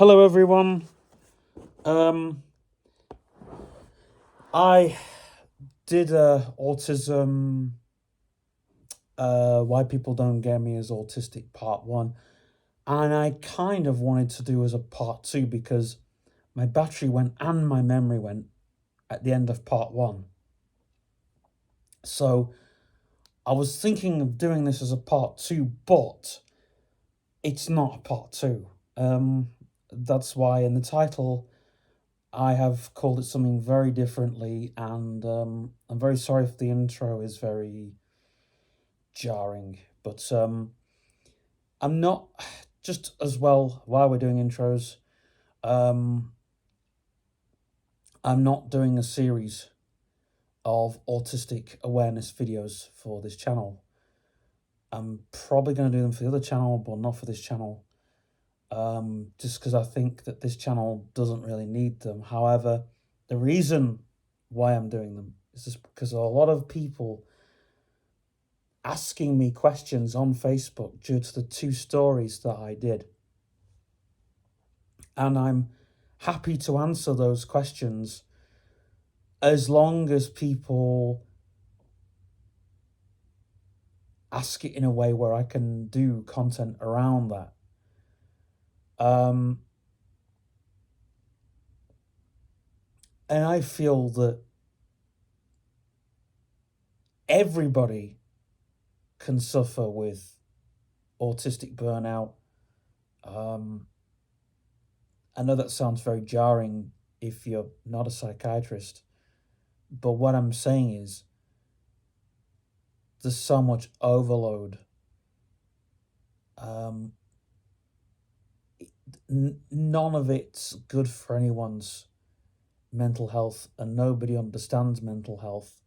Hello, everyone. I did autism. Why people don't get me as autistic part one, and I kind of wanted to do as a part two because my battery went and my memory went at the end of part one. So I was thinking of doing this as a part two, but it's not a part two. That's why in the title I have called it something very differently, and I'm very sorry if the intro is very jarring, but I'm not just as well while we're doing intros. Um, I'm not doing a series of autistic awareness videos for this channel. I'm probably going to do them for the other channel, but not for this channel. Just because I think that this channel doesn't really need them. However, the reason why I'm doing them is just because a lot of people asking me questions on Facebook due to the two stories that I did. And I'm happy to answer those questions as long as people ask it in a way where I can do content around that. And I feel that everybody can suffer with autistic burnout. I know that sounds very jarring if you're not a psychiatrist, but what I'm saying is there's so much overload. None of it's good for anyone's mental health, and nobody understands mental health.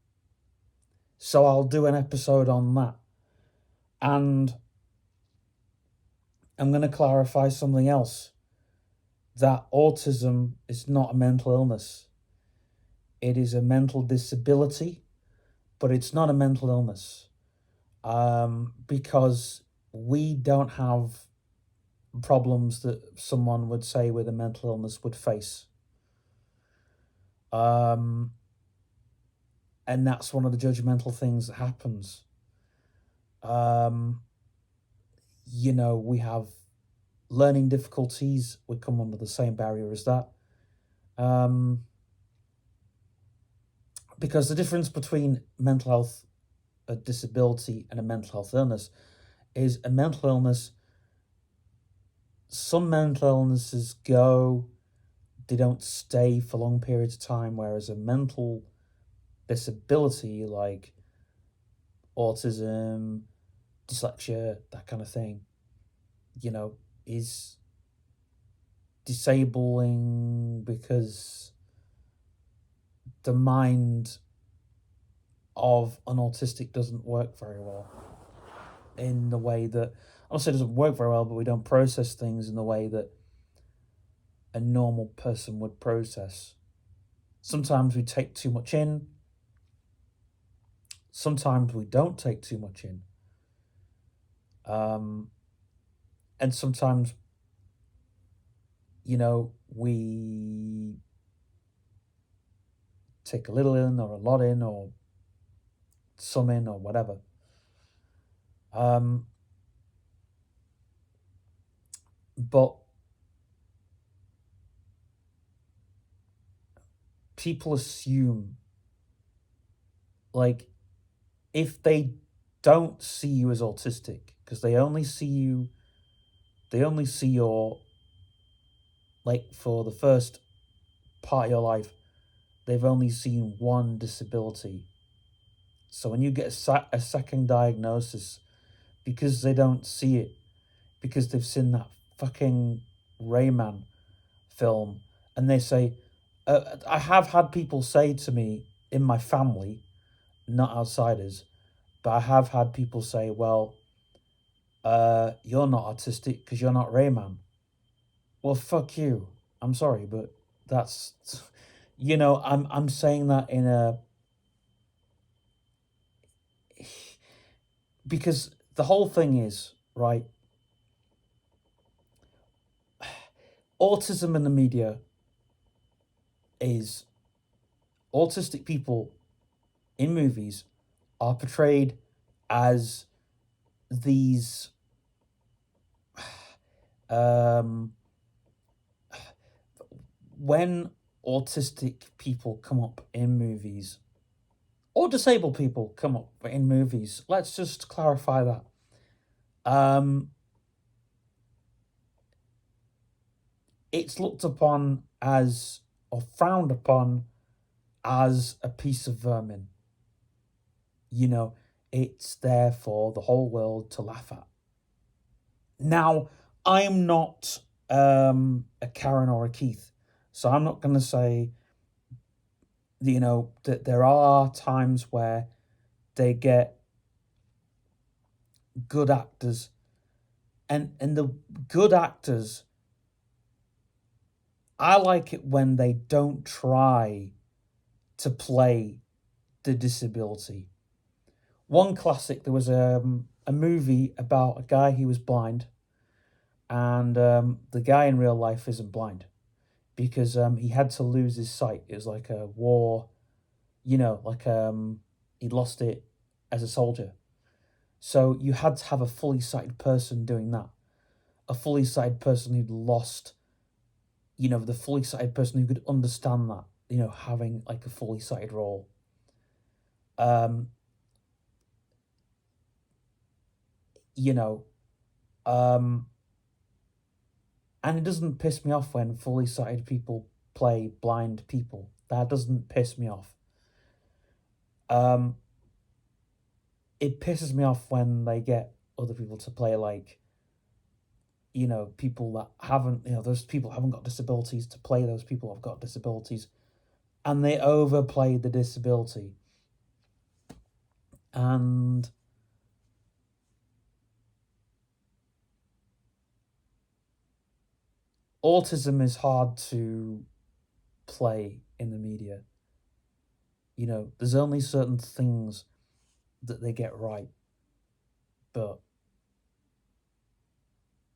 So I'll do an episode on that. And I'm going to clarify something else, that autism is not a mental illness. It is a mental disability, but it's not a mental illness, because we don't have problems that someone would say with a mental illness would face. And that's one of the judgmental things that happens. We have learning difficulties would come under the same barrier as that. Because the difference between mental health, a disability, and a mental health illness is a mental illness. Some mental illnesses they don't stay for long periods of time, whereas a mental disability like autism, dyslexia, that kind of thing, is disabling because the mind of an autistic doesn't work very well in the way that, I'll say it doesn't work very well, but we don't process things in the way that a normal person would process. Sometimes we take too much in. Sometimes we don't take too much in. And sometimes, we take a little in or a lot in or some in or whatever. But people assume, like, if they don't see you as autistic, because they only see your, like, for the first part of your life, they've only seen one disability. So when you get a second diagnosis, because they don't see it, because they've seen that fucking Rayman film, and they say, I have had people say to me in my family, not outsiders, but I have had people say, well, you're not autistic because you're not Rayman. Well, fuck you. I'm sorry, but that's, I'm saying that in a, because the whole thing is, right, autism in the media is autistic people in movies are portrayed as these um, when autistic people come up in movies or disabled people come up in movies, let's just clarify that. Um, it's looked upon as or frowned upon as a piece of vermin. You know, it's there for the whole world to laugh at. Now, I'm not a Karen or a Keith, so I'm not going to say, that there are times where they get good actors, and the good actors, I like it when they don't try to play the disability. One classic, there was a movie about a guy who was blind, and the guy in real life isn't blind because he had to lose his sight. It was like a war, he lost it as a soldier. So you had to have a fully sighted person doing that. A fully sighted person who'd lost, the fully sighted person who could understand that, having like a fully sighted role. Um, you know, um, and it doesn't piss me off when fully sighted people play blind people. That doesn't piss me off. Um, it pisses me off when they get other people to play like, people that haven't, those people haven't got disabilities to play those people who've got disabilities, and they overplay the disability. And autism is hard to play in the media. There's only certain things that they get right, but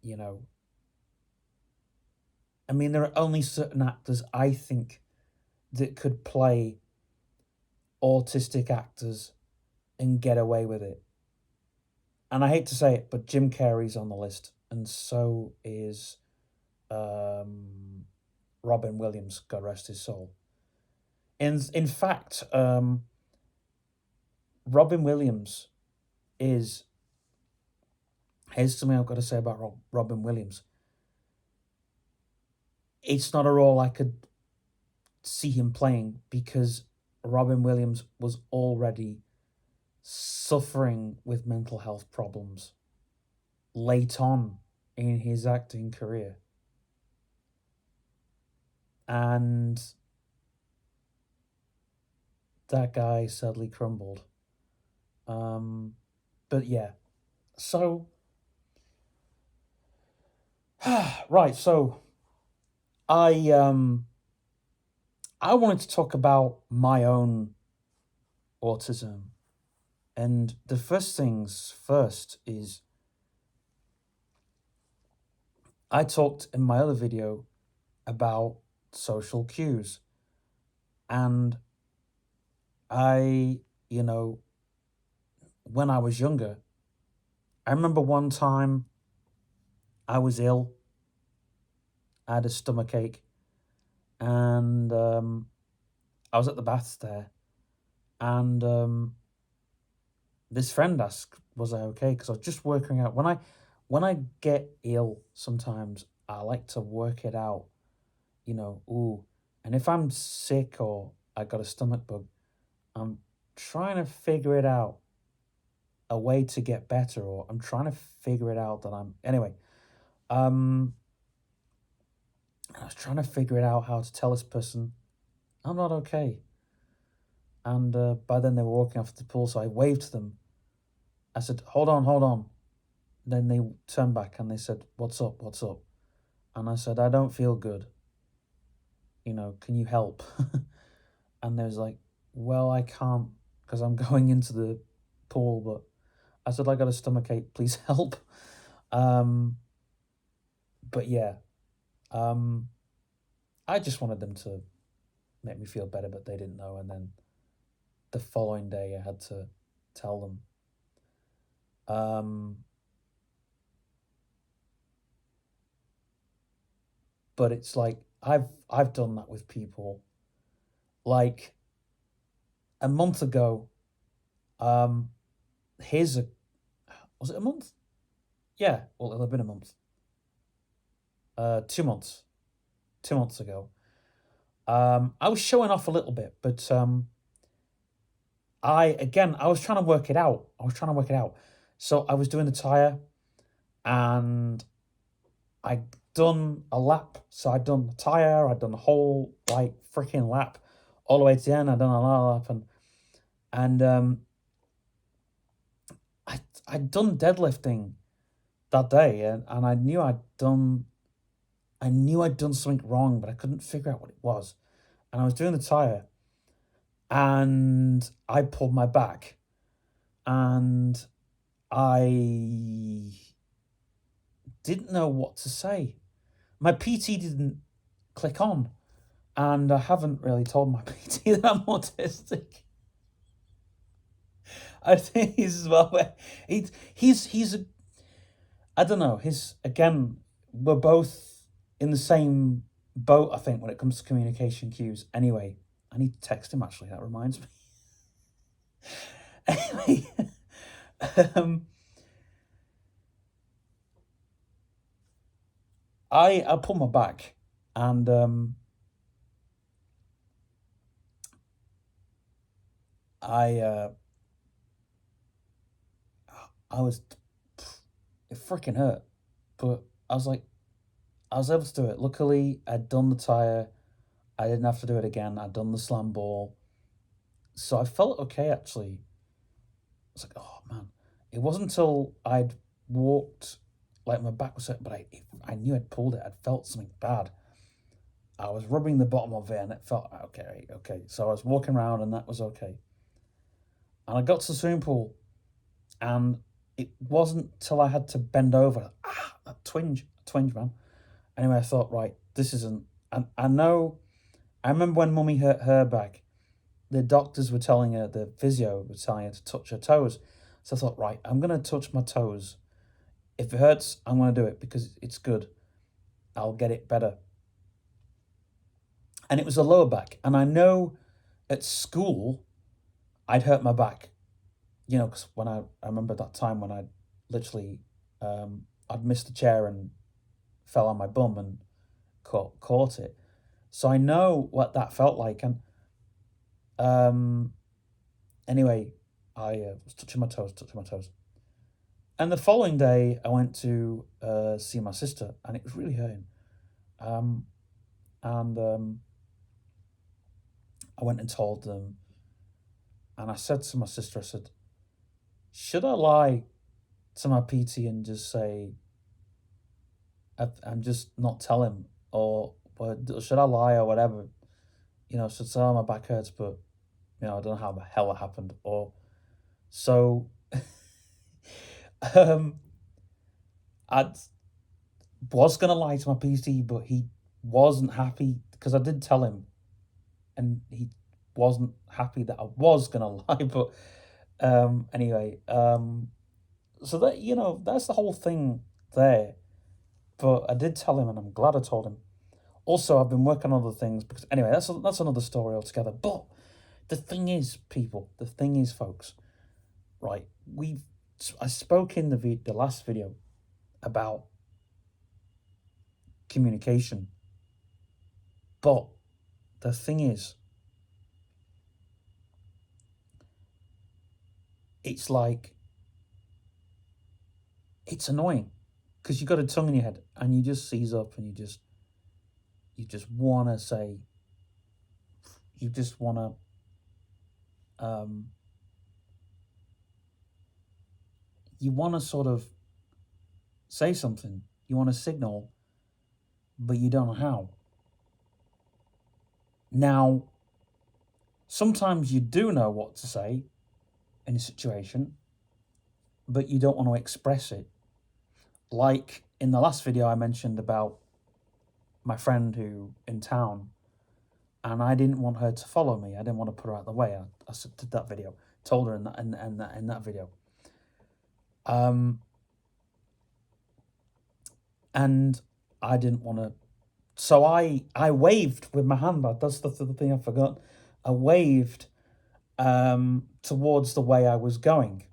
you know, I mean, there are only certain actors I think that could play autistic actors and get away with it. And I hate to say it, but Jim Carrey's on the list, and so is Robin Williams, God rest his soul. In fact, Robin Williams is. Here's something I've got to say about Robin Williams. It's not a role I could see him playing because Robin Williams was already suffering with mental health problems late on in his acting career. And that guy sadly crumbled. But yeah, so right, so I I wanted to talk about my own autism, and the first things first is I talked in my other video about social cues, and I, when I was younger, I remember one time I was ill. I had a stomach ache, and I was at the baths there, and this friend asked, "Was I okay?" Because I was just working out when I get ill. Sometimes I like to work it out. Ooh, and if I'm sick or I got a stomach bug, I'm trying to figure it out a way to get better, or I'm trying to figure it out that I'm anyway. I was trying to figure it out how to tell this person I'm not okay. And by then they were walking off the pool, so I waved to them. I said, "Hold on, hold on." Then they turned back and they said, "What's up? What's up?" And I said, "I don't feel good. Can you help?" And they was like, "Well, I can't because I'm going into the pool." But I said, "I got a stomachache. Please help." But yeah, Um, I just wanted them to make me feel better, but they didn't know. And then the following day, I had to tell them. Um, but it's like I've done that with people. Like a month ago, um, here's a was it a month? Yeah, well, it'll have been a month. 2 months. 2 months ago. I was showing off a little bit, but I was trying to work it out. So I was doing the tire, and I'd done a lap. So I'd done the tire, I'd done the whole like freaking lap, all the way to the end. I'd done another lap, and I'd done deadlifting that day, and I knew I'd done something wrong, but I couldn't figure out what it was. And I was doing the tire, and I pulled my back, and I didn't know what to say. My PT didn't click on, and I haven't really told my PT that I'm autistic. I think he's as well. He's a, I don't know. His Again, we're both in the same boat. I think when it comes to communication cues. Anyway, I need to text him. Actually, that reminds me. Anyway, um, I pulled my back, and I I was it freaking hurt, but I was like I was able to do it. Luckily, I'd done the tire. I didn't have to do it again. I'd done the slam ball, so I felt okay actually. I was like, oh man, it wasn't until I'd walked, like my back was hurt, but I knew I'd pulled it. I'd felt something bad. I was rubbing the bottom of it, and it felt okay, okay. So I was walking around, and that was okay. And I got to the swimming pool, and it wasn't till I had to bend over. A twinge, man. Anyway, I thought, right, this isn't. And I know. I remember when Mummy hurt her back, the doctors were telling her, the physio was telling her to touch her toes. So I thought, right, I'm gonna touch my toes. If it hurts, I'm gonna do it because it's good. I'll get it better. And it was a lower back, and I know at school I'd hurt my back. Because when I remember that time when I literally I'd missed the chair and fell on my bum and caught it. So I know what that felt like. And um, anyway, I was touching my toes. And the following day, I went to see my sister, and it was really hurting. Um, and I went and told them, and I said to my sister, I said, should I lie to my PT and just say, and just not tell him, or should I lie or whatever? Should I tell him my back hurts, but I don't know how the hell it happened, or so. um, I was gonna lie to my PT, but he wasn't happy because I did tell him, and he wasn't happy that I was gonna lie. But anyway, so that's the whole thing there. But I did tell him, and I'm glad I told him. Also, I've been working on other things because anyway, that's another story altogether. But the thing is, people, the thing is, folks, right? I spoke in the last video about communication, but the thing is, it's like it's annoying because you got a tongue in your head and you just seize up and you just want to say, you just want um to sort of say something, you want to signal, but you don't know how. Now, sometimes you do know what to say in a situation, but you don't want to express it. Like in the last video, I mentioned about my friend who in town, and I didn't want her to follow me. I didn't want to put her out of the way. I did that video, told her in that video. And I didn't want to. So I waved with my handbag. That's the thing I forgot. I waved towards the way I was going,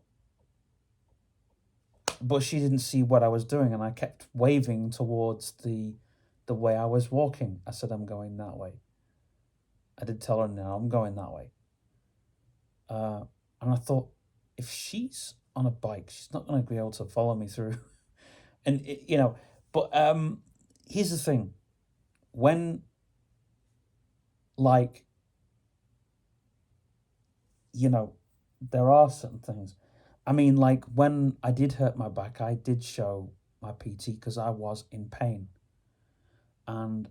but she didn't see what I was doing, and I kept waving towards the way I was walking. I said, I'm going that way. I did tell her, no, I'm going that way. And I thought, if she's on a bike, she's not going to be able to follow me through. And, but here's the thing. When, like, there are certain things. I mean, like, when I did hurt my back, I did show my PT because I was in pain. And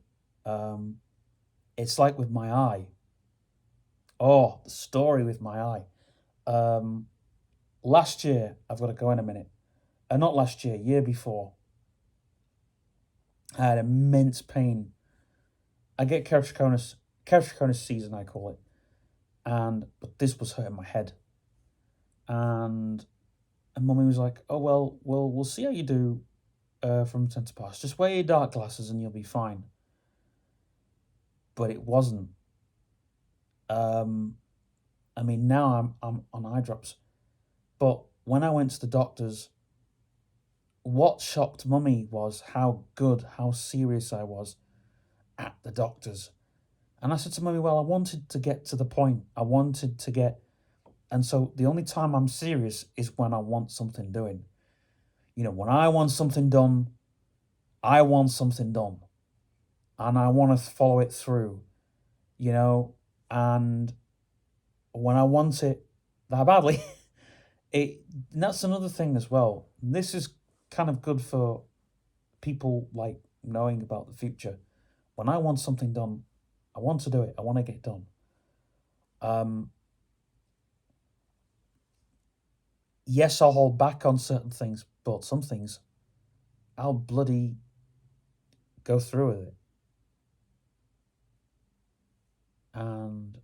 it's like with my eye. Oh, the story with my eye. Last year, I've got to go in a minute. Not last year, year before. I had immense pain. I get keratoconus season, I call it. But this was hurting my head. And Mummy was like, oh, well, we'll see how you do from centre pass. Just wear your dark glasses and you'll be fine. But it wasn't. I mean, now I'm on eye drops. But when I went to the doctors, what shocked Mummy was how serious I was at the doctors. And I said to Mummy, well, I wanted to get to the point. And so the only time I'm serious is when I want something doing. When I want something done, I want something done. And I want to follow it through, and when I want it that badly, that's another thing as well. This is kind of good for people like knowing about the future. When I want something done, I want to do it. I want to get done. Yes, I'll hold back on certain things, but some things I'll bloody go through with it. And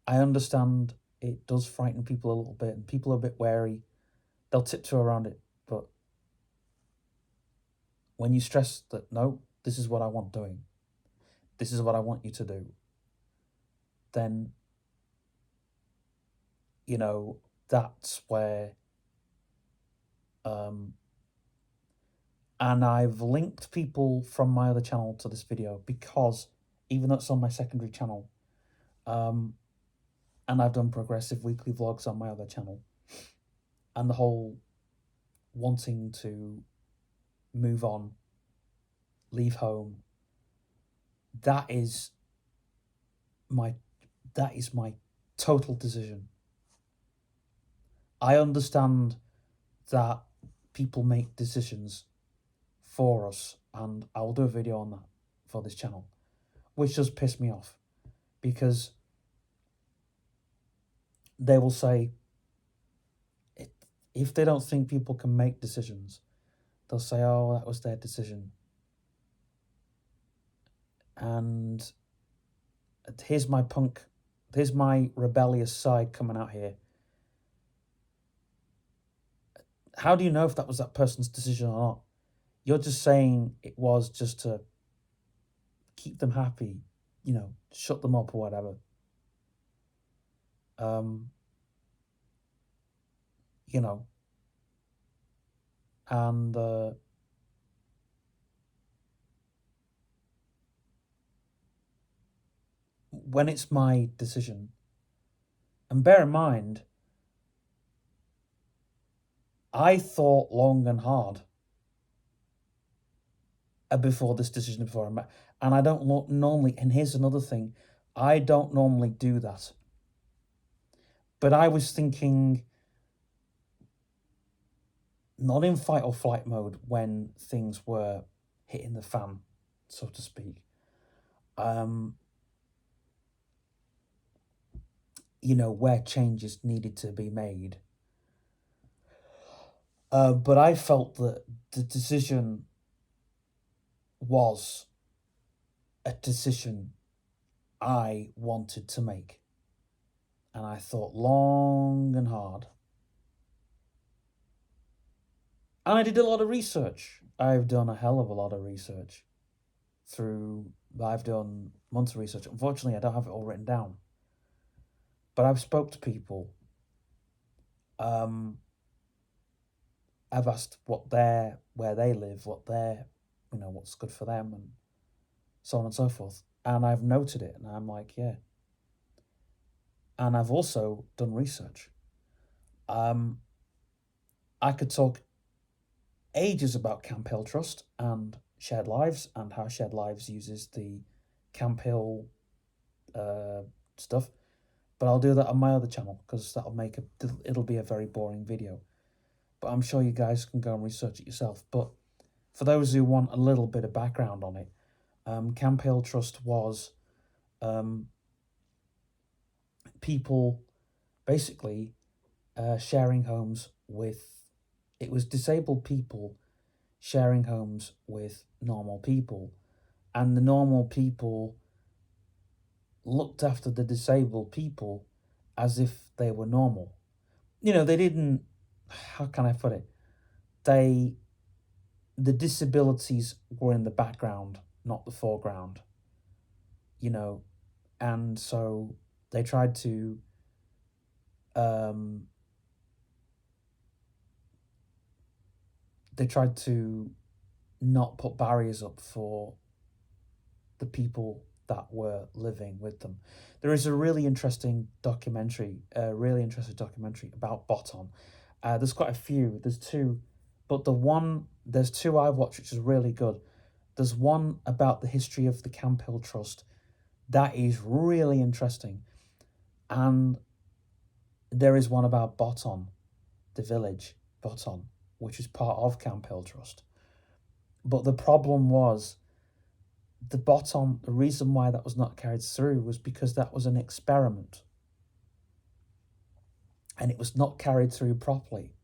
I understand it does frighten people a little bit, and people are a bit wary. They'll tiptoe around it. But when you stress that, no, this is what I want doing, this is what I want you to do, then, that's where, and I've linked people from my other channel to this video because even though it's on my secondary channel, and I've done progressive weekly vlogs on my other channel, and the whole wanting to move on, leave home, that is my total decision. I understand that people make decisions for us, and I will do a video on that for this channel, which does piss me off, because they will say, if they don't think people can make decisions, they'll say, oh, that was their decision. And here's my rebellious side coming out here. How do you know if that was that person's decision or not? You're just saying it was just to keep them happy, shut them up or whatever. And when it's my decision, and bear in mind, I thought long and hard before this decision, before I met, and I don't normally, and here's another thing, I don't normally do that. But I was thinking, not in fight or flight mode when things were hitting the fan, so to speak. Where changes needed to be made. But I felt that the decision was a decision I wanted to make. And I thought long and hard. And I did a lot of research. I've done a hell of a lot of research I've done months of research. Unfortunately, I don't have it all written down. But I've spoke to people. Um, I've asked where they live, what's good for them, and so on and so forth. And I've noted it, and I'm like, yeah. And I've also done research. Um, I could talk ages about Camp Hill Trust and Shared Lives and how Shared Lives uses the Camp Hill uh, stuff, but I'll do that on my other channel because it'll be a very boring video. But I'm sure you guys can go and research it yourself. But for those who want a little bit of background on it, Camp Hill Trust was um, people basically sharing homes with. It was disabled people sharing homes with normal people, and the normal people looked after the disabled people as if they were normal. They didn't. How can I put it? They the disabilities were in the background, not the foreground. You know, and so they tried to um, they tried to not put barriers up for the people that were living with them. There is a really interesting documentary about Bottom. There's quite a few. There's two, but there's two I've watched which is really good. There's one about the history of the Camp Hill Trust that is really interesting, and there is one about Bottom, the village Bottom, which is part of Camp Hill Trust. But the problem was the reason why that was not carried through was because that was an experiment and it was not carried through properly.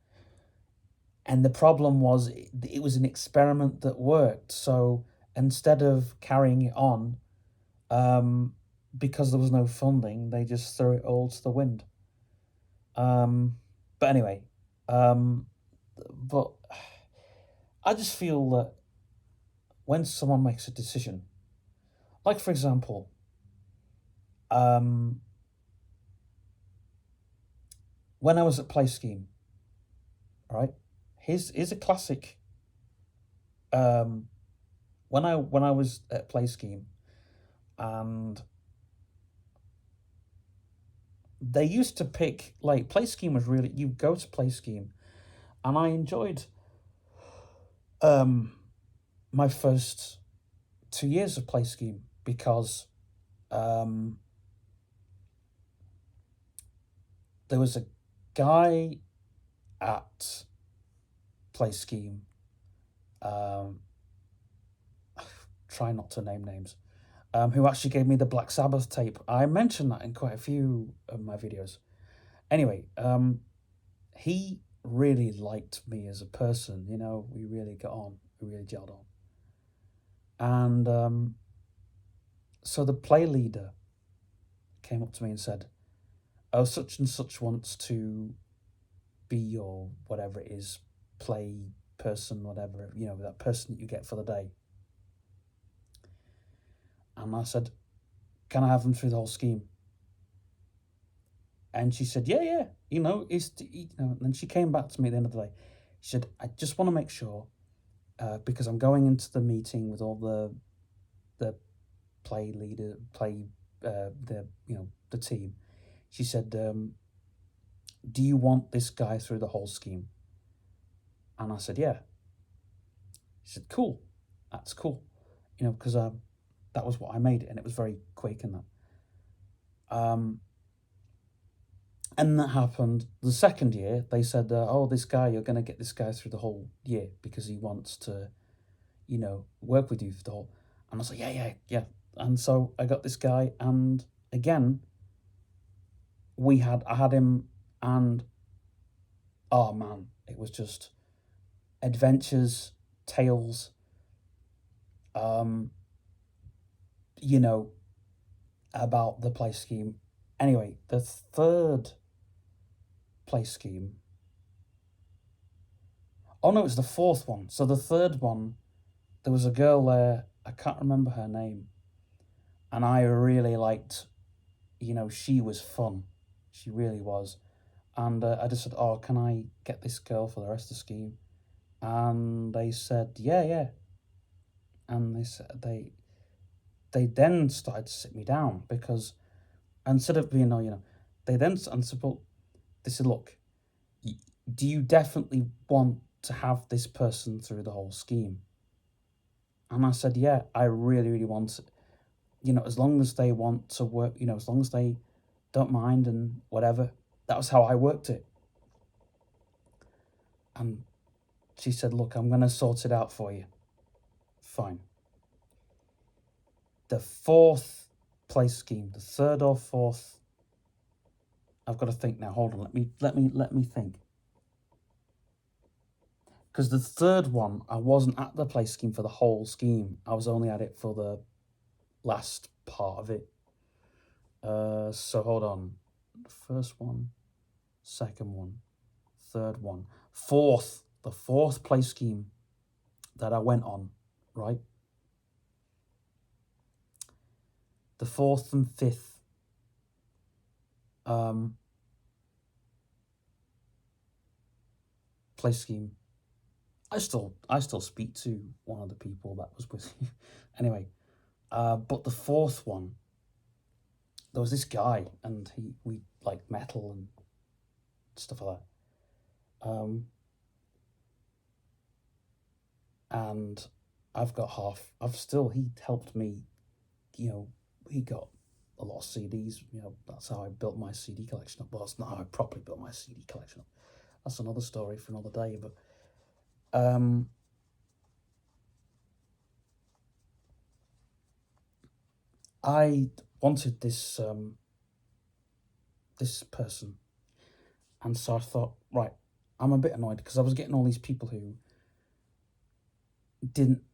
And the problem was it was an experiment that worked. So instead of carrying it on, because there was no funding, they just threw it all to the wind. But anyway, but I just feel that when someone makes a decision, like for example, um, when I was at Play Scheme, right? Here's a classic. Um, when I was at Play Scheme, and they used to pick like Play Scheme was really you go to Play Scheme, and I enjoyed um my first 2 years of Play Scheme because um there was a guy at Play Scheme. Um, try not to name names. Who actually gave me the Black Sabbath tape. I mentioned that in quite a few of my videos. Anyway, he really liked me as a person. We really got on. We really gelled on. And so the play leader came up to me and said, "Oh, such and such wants to be your whatever it is, play person, whatever, that person that you get for the day." And I said, "Can I have them through the whole scheme?" And she said, "Yeah, yeah, And then she came back to me at the end of the day. She said, "I just want to make sure, because I'm going into the meeting with all the play leader, the team." She said, "Do you want this guy through the whole scheme?" And I said, "Yeah." She said, "Cool, that's cool," because that was what I made it, and it was very quick and that. And that happened the second year. They said, "Oh, this guy, you're going to get this guy through the whole year because he wants to, work with you for the whole." And I was like, "Yeah, yeah, yeah." And so I got this guy, and again, I had him, and oh man, it was just adventures, tales. Um, you know, about the play scheme. Anyway, the third play scheme. Oh no, it's the fourth one. So the third one, there was a girl there. I can't remember her name, and I really liked. She was fun. She really was. And I just said, "Oh, can I get this girl for the rest of the scheme?" And they said, "Yeah, yeah." And they then started to sit me down because instead of being, they then and said, "Well," they said, "Look, do you definitely want to have this person through the whole scheme?" And I said, "Yeah, I really, really want it. As long as they want to work, as long as they don't mind and whatever." That was how I worked it. And she said, "Look, I'm going to sort it out for you." Fine. The fourth place scheme, the third or fourth. I've got to think now. Hold on. Let me think. Because the third one, I wasn't at the play scheme for the whole scheme. I was only at it for the last part of it. So hold on. First one, second one, third one, fourth. The fourth play scheme that I went on, right? The fourth and fifth. Play scheme. I still speak to one of the people that was with you. Anyway, but the fourth one, there was this guy, and we like metal and stuff like that. And I've got half. He helped me. He got a lot of CDs. That's how I built my CD collection up. Well, that's not how I properly built my CD collection up. That's another story for another day. But I wanted this person, and so I thought, right, I'm a bit annoyed because I was getting all these people who didn't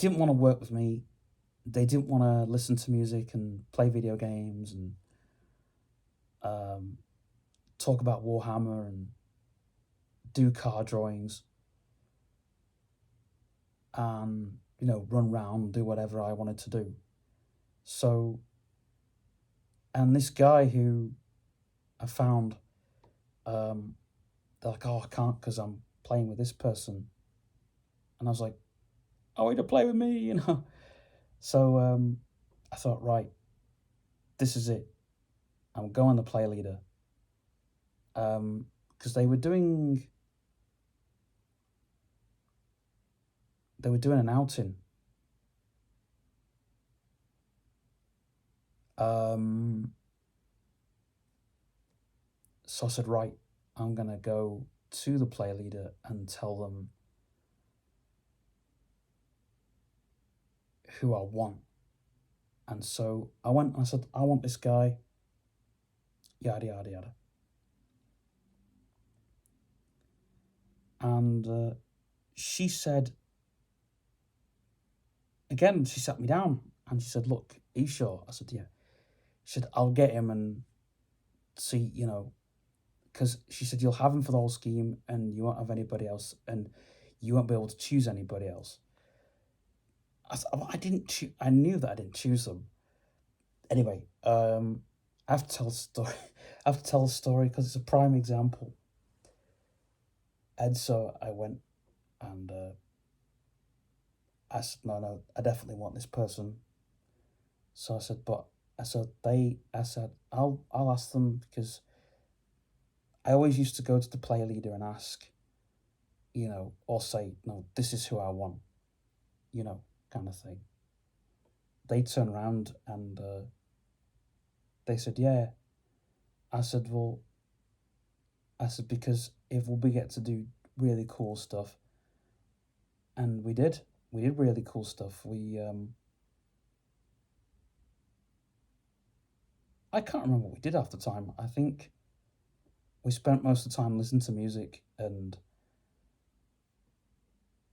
want to work with me. They didn't want to listen to music and play video games and talk about Warhammer and do car drawings and run around, do whatever I wanted to do. So, and this guy who I found, they're like, "Oh, I can't because I'm playing with this person," and I was like, "I want you to play with me." So I thought, right, this is it. I'm going the play leader. Because they were doing an outing. So I said, right, I'm gonna go to the play leader and tell them who I want. And so I went and I said, I want this guy, yada yada yada. And she said, again, she sat me down and she said, "Look, are you sure?" I said, "Yeah." She said, "I'll get him and see, because she said, you'll have him for the whole scheme and you won't have anybody else and you won't be able to choose anybody else." I said, "Oh, I didn't choose. I knew that I didn't choose them." Anyway, I have to tell a story. I have to tell a story because it's a prime example. And so I went and I said, "No, no, I definitely want this person." So I said, "But," I said, I'll ask them because I always used to go to the player leader and ask, or say, "No, this is who I want," kind of thing. They turned around and they said, "Yeah." I said, "Well," "because if we get to do really cool stuff," and we did really cool stuff. I can't remember what we did half the time. I think we spent most of the time listening to music and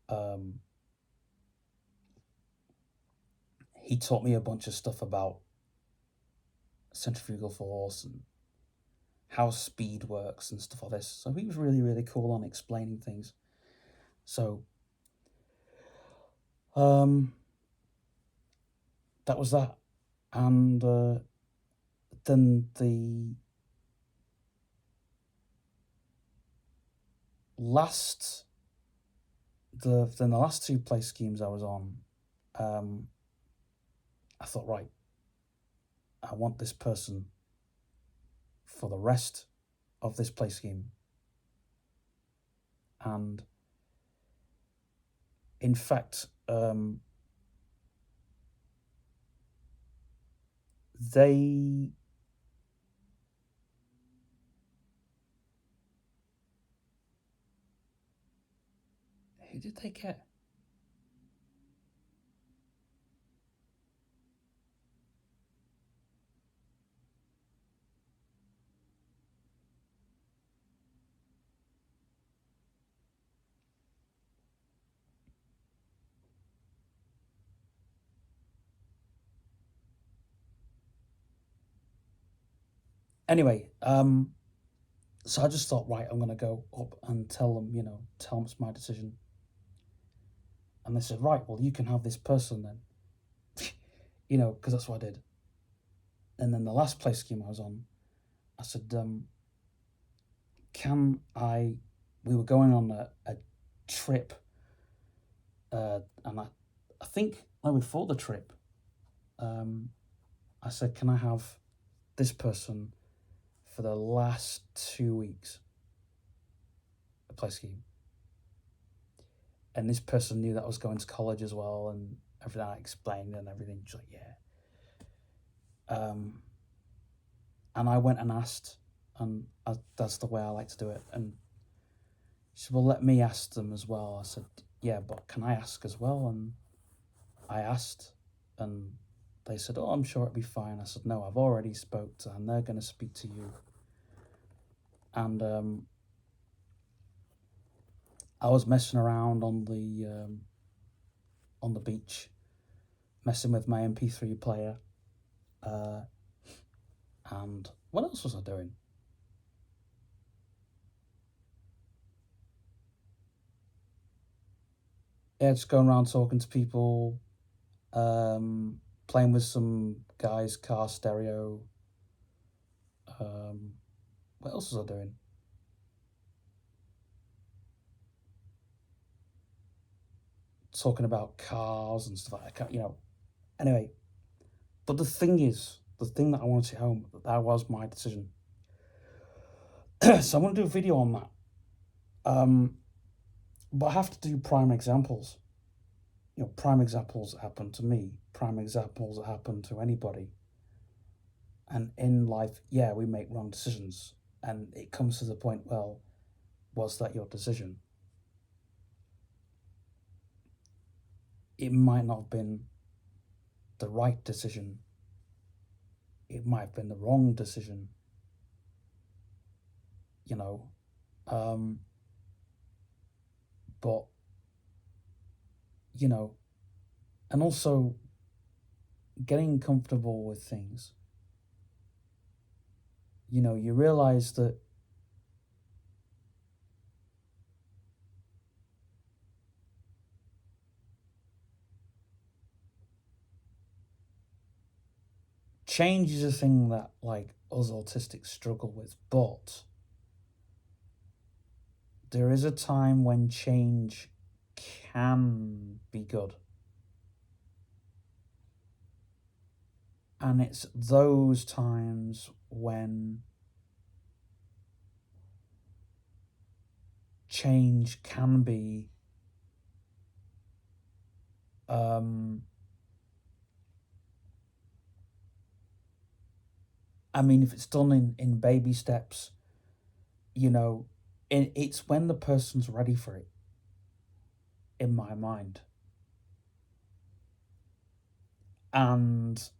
um, he taught me a bunch of stuff about centrifugal force and how speed works and stuff like this. So he was really, really cool on explaining things. So that was that. And then last the last two play schemes I was on, I thought, right, I want this person for the rest of this play scheme. And in fact, they who did they get? Anyway, so I just thought, right, I'm gonna go up and tell them, tell them it's my decision. And they said, right, well, you can have this person then, because that's what I did. And then the last play scheme I was on, I said, can I? We were going on a trip, and I think before the trip, I said, can I have this person for the last 2 weeks? A play scheme. And this person knew that I was going to college as well, and everything I explained and everything. She's like, yeah. And I went and asked, and that's the way I like to do it. And she said, well, let me ask them as well. I said, yeah, but can I ask as well? And I asked, and they said, oh, I'm sure it'll be fine. I said, no, I've already spoke to them, and they're going to speak to you. And I was messing around on the beach, messing with my MP3 player. And what else was I doing? Yeah, just going around talking to people, playing with some guy's car stereo. What else was I doing? Talking about cars and stuff like that, Anyway, but the thing that I want to take home, that was my decision. So I'm going to do a video on that. But I have to do prime examples. Prime examples that happen to me, prime examples that happen to anybody. And in life, yeah, we make wrong decisions. And it comes to the point, well, was that your decision? It might not have been the right decision. It might have been the wrong decision. But, and also getting comfortable with things. You realize that change is a thing that, like, us autistics struggle with, but there is a time when change can be good. And it's those times when change can be if it's done in baby steps, it's when the person's ready for it, in my mind. And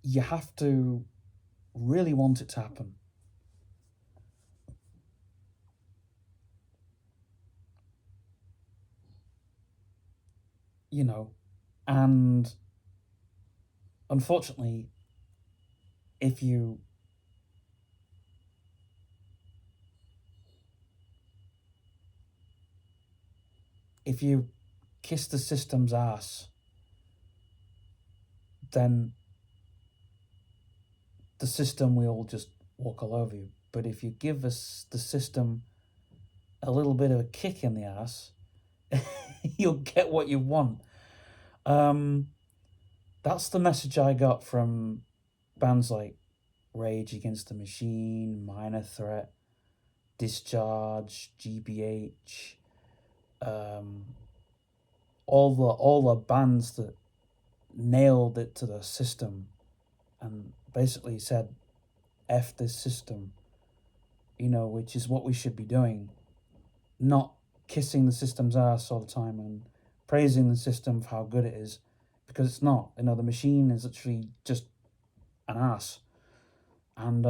you have to really want it to happen. you know, and unfortunately, if you if you kiss the system's ass, then the system will just walk all over you. But if you give us the system a little bit of a kick in the ass, you'll get what you want. Um, that's the message I got from bands like Rage Against the Machine, Minor Threat, Discharge, GBH, um, all the bands that nailed it to the system and basically said, "F this system," which is what we should be doing, not kissing the system's ass all the time and praising the system for how good it is, because it's not. The machine is actually just an ass, and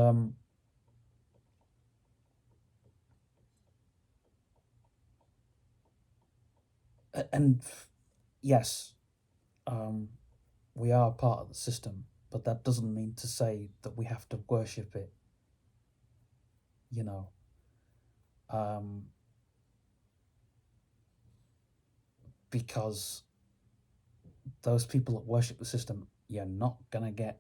and yes, um, we are part of the system, but that doesn't mean to say that we have to worship it. You know, um, because those people that worship the system, you're not gonna get